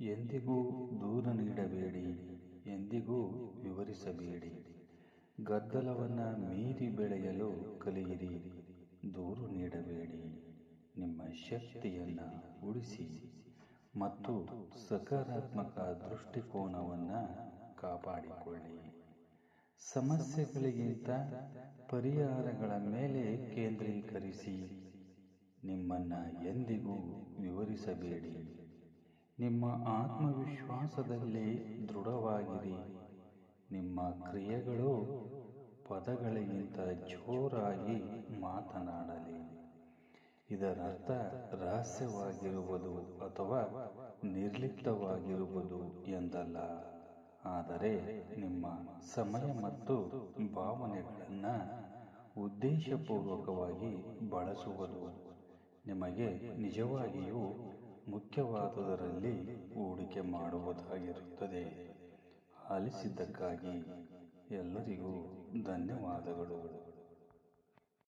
ಎಂದಿಗೂ ದೂರ ನೀಡಬೇಡಿ, ಎಂದಿಗೂ ವಿವರಿಸಬೇಡಿ. ಗದ್ದಲವನ್ನ ಮೀರಿ ಬೆಳೆಯಲು ಕಲಿಯಿರಿ, ದೂರು ನೀಡಬೇಡಿ. ನಿಮ್ಮ ಶಕ್ತಿಯನ್ನ ಉಳಿಸಿ ಮತ್ತು ಸಕಾರಾತ್ಮಕ ದೃಷ್ಟಿಕೋನವನ್ನ ಕಾಪಾಡಿಕೊಳ್ಳಿ. ಸಮಸ್ಯೆಗಳಿಗಿಂತ ಪರಿಹಾರಗಳ ಮೇಲೆ ಕೇಂದ್ರೀಕರಿಸಿ. ನಿಮ್ಮನ್ನ ಎಂದಿಗೂ ವಿವರಿಸಬೇಡಿ. ನಿಮ್ಮ ಆತ್ಮವಿಶ್ವಾಸದಲ್ಲಿ ದೃಢವಾಗಿರಿ. ನಿಮ್ಮ ಕ್ರಿಯೆಗಳು ಪದಗಳಿಗಿಂತ ಜೋರಾಗಿ ಮಾತನಾಡಲಿ. ಇದರರ್ಥ ರಹಸ್ಯವಾಗಿರುವುದು ಅಥವಾ ನಿರ್ಲಿಪ್ತವಾಗಿರುವುದು ಎಂದಲ್ಲ, ಆದರೆ ನಿಮ್ಮ ಸಮಯ ಮತ್ತು ಭಾವನೆಗಳನ್ನ ಉದ್ದೇಶಪೂರ್ವಕವಾಗಿ ಬಳಸುವುದು ನಿಮಗೆ ನಿಜವಾಗಿಯೂ ಮುಖ್ಯವಾದುದರಲ್ಲಿ ಹೂಡಿಕೆ ಮಾಡುವುದಾಗಿರುತ್ತದೆ. ಆಲಿಸಿದ್ದಕ್ಕಾಗಿ ಎಲ್ಲರಿಗೂ ಧನ್ಯವಾದಗಳು.